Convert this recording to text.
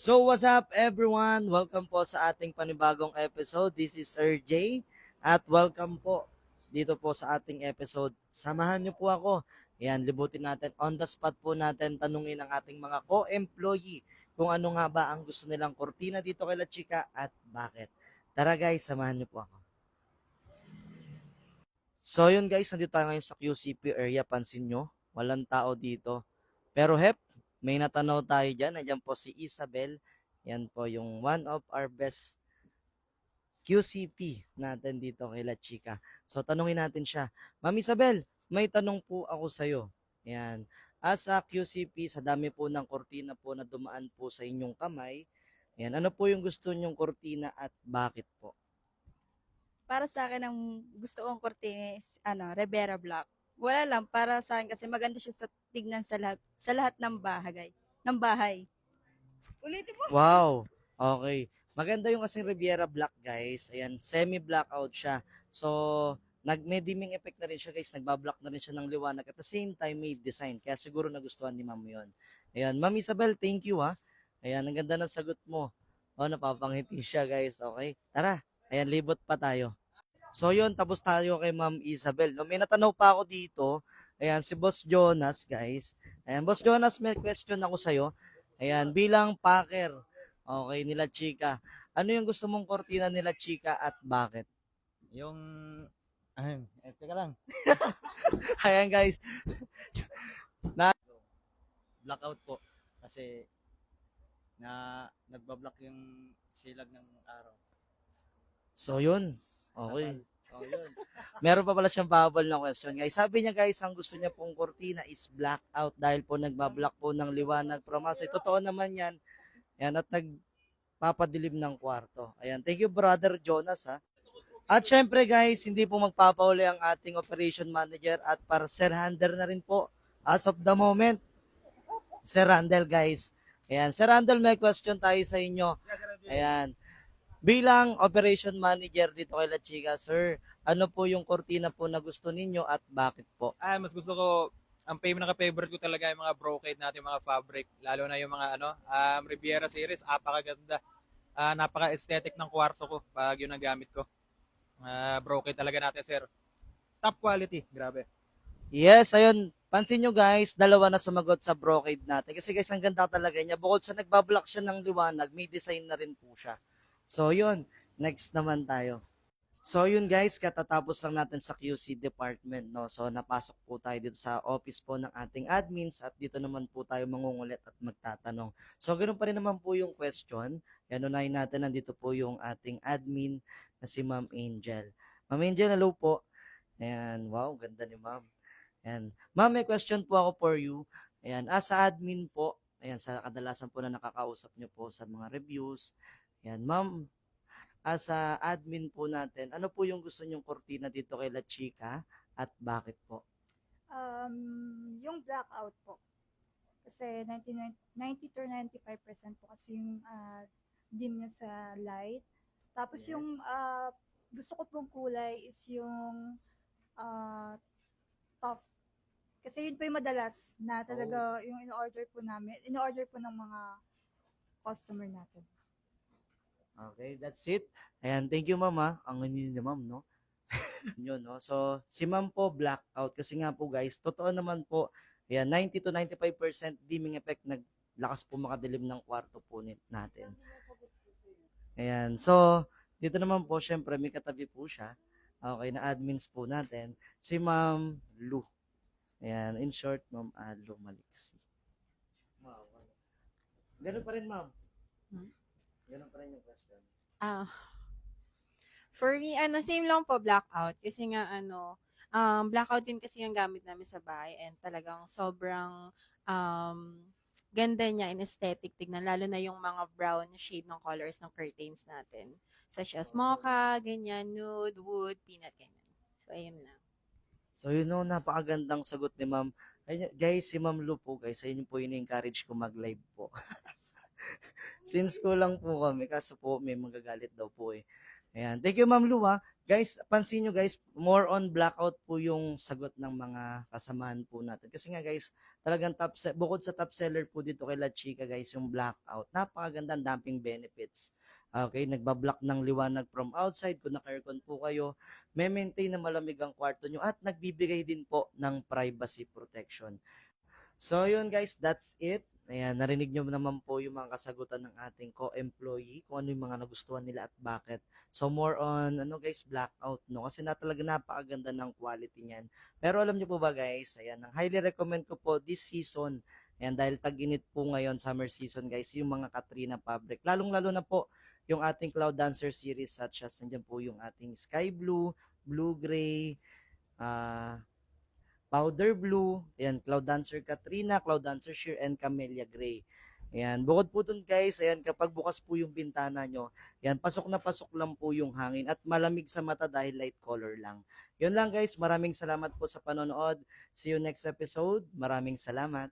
So what's up everyone? Welcome po sa ating panibagong episode. This is Sir J at welcome po dito po sa ating episode. Samahan niyo po ako. Yan, libutin natin on the spot po natin tanungin ang ating mga co-employee kung ano nga ba ang gusto nilang kortina dito kay La Chica at bakit. Tara guys, samahan niyo po ako. So yun guys, nandito tayo ngayon sa QCP area. Pansin nyo, walang tao dito. Pero hep, may natanaw tayo dyan. Nandiyan po si Isabel. Yan po yung one of our best QCP natin dito kay La Chica. So tanungin natin siya. Ma'am Isabel, may tanong po ako sa'yo. Yan. As a QCP, sa dami po ng kortina po na dumaan po sa inyong kamay, yan, ano po yung gusto nyong kortina at bakit po? Para sa akin ang gusto kong kortina is Rivera Black. Wala lang para sa akin kasi maganda siya sa tignan sa lahat ng bahay. Ulitin mo. Wow! Okay. Maganda yung kasing Riviera Black, guys. Ayan, semi-blackout siya. So, may dimming effect na rin siya, guys. Nagbablock na rin siya ng liwanag. At the same time, may design. Kaya siguro nagustuhan ni ma'am yun. Ayan, Ma'am Isabel, thank you ha. Ayan, ang ganda ng sagot mo. Oh, napapangiti siya, guys. Okay. Tara. Ayan, libot pa tayo. So yun, tapos tayo kay Ma'am Isabel. No, may natanaw pa ako dito. Ayan, si Boss Jonas, guys. Ayan, Boss Jonas, may question ako sa'yo. Ayan, bilang packer, okay, nila Chika. Ano yung gusto mong kortina nila Chika at bakit? Yung, teka lang, Ayan guys, blackout po. Kasi nagbablock yung silag ng araw. so yun. Okay. Kapal. Oh, yun. Meron pa pala siyang pahabol na question guys. Sabi niya guys, ang gusto niya pong kortina is blackout dahil po nagbablock po ng liwanag from us. Totoo naman yan. Ayan, at nagpapadilim ng kwarto. Ayan, thank you brother Jonas ha. At syempre guys, hindi po magpapauli ang ating operation manager at para Sir Handler na rin po as of the moment. Sir Randall guys. Ayan, Sir Randall may question tayo sa inyo. Ayan. Bilang operation manager dito kay La Chica, sir, ano po yung kortina po na gusto ninyo at bakit po? Mas gusto ko, ang pinaka-favorite ko talaga yung mga brocade natin, mga fabric. Lalo na yung mga Riviera series, apakaganda. Napaka-aesthetic ng kwarto ko pag yun ang gamit ko. Brocade talaga natin, sir. Top quality, grabe. Yes, ayun. Pansin nyo guys, dalawa na sumagot sa brocade natin. Kasi guys, ang ganda talaga niya. Bukod sa nagbablock siya ng liwanag, may design na rin po siya. So yun, next naman tayo. So yun guys, katatapos lang natin sa QC department, no? So napasok po tayo dito sa office po ng ating admins at dito naman po tayo mangungulit at magtatanong. So ganoon pa rin naman po yung question. Yan, unahin natin, nandito po yung ating admin na si Ma'am Angel. Ma'am Angel, hello po. Ayan, wow, ganda ni Ma'am. Ayan. Ma'am, may question po ako for you. Ayan, as a admin po, ayan, sa kadalasan po na nakakausap nyo po sa mga reviews. Ayan, Ma'am, as a admin po natin, ano po yung gusto nyong kortina dito kay La Chica at bakit po? Yung blackout po. Kasi 90 to 95% po kasi yung dim niya sa light. Tapos Yes. yung gusto ko pong kulay is yung ah, tough. Kasi yun po yung madalas na talaga yung in-order po ng mga customer natin. Okay, that's it. Ayan, thank you ma'am ha. Ang ganyan ni ma'am, no? Yun, no? So, si ma'am po blackout kasi nga po guys, totoo naman po, ayan, 90 to 95% dimming effect, naglakas po makadilim ng kwarto po natin. Ayan, so, dito naman po, syempre, may katabi po siya. Okay, na admins po natin, si Ma'am Lu. Ayan, in short, Ma'am Lu Maliksi. Wow. Ganun pa rin, Ma'am. Hmm? Ganun pa rin yung question. Ah, for me, same lang po blackout. Kasi nga, blackout din kasi yung gamit namin sa bahay and talagang sobrang um, ganda niya in aesthetic tignan. Lalo na yung mga brown shade ng colors ng curtains natin. Such as mocha, ganyan, nude, wood, peanut, ganyan. So, ayun lang. So, yun know, napakagandang sagot ni Ma'am. Ayun, guys, si Ma'am Lu po, guys, ayun po ini-encourage ko mag-live po. Since kulang po kami, kaso po may magagalit daw po eh. Ayan. Thank you, Ma'am Lua. Guys, pansin nyo guys, more on blackout po yung sagot ng mga kasamahan po natin. Kasi nga guys, talagang bukod sa top seller po dito kay La Chica guys, yung blackout. Napakaganda, ang damping benefits. Okay, nagbablock ng liwanag from outside. Kung naka-aircon po kayo, may maintain na malamig ang kwarto nyo at nagbibigay din po ng privacy protection. So yun guys, that's it. Ayan, narinig nyo naman po yung mga kasagutan ng ating co-employee, kung ano yung mga nagustuhan nila at bakit. So more on, guys, blackout, no? Kasi talaga napakaganda ng quality niyan. Pero alam nyo po ba guys, ayan, ang highly recommend ko po this season, ayan, dahil tag-init po ngayon, summer season guys, yung mga Katrina fabric. Lalong-lalo na po yung ating Cloud Dancer series such as, nandiyan po yung ating Sky Blue, Blue Gray, Powder Blue, ayan, Cloud Dancer Katrina, Cloud Dancer Sheer, and Camellia Gray. Ayan, bukod po dun guys, ayan, kapag bukas po yung bintana nyo, ayan, pasok na pasok lang po yung hangin at malamig sa mata dahil light color lang. Yun lang guys, maraming salamat po sa panonood. See you next episode. Maraming salamat.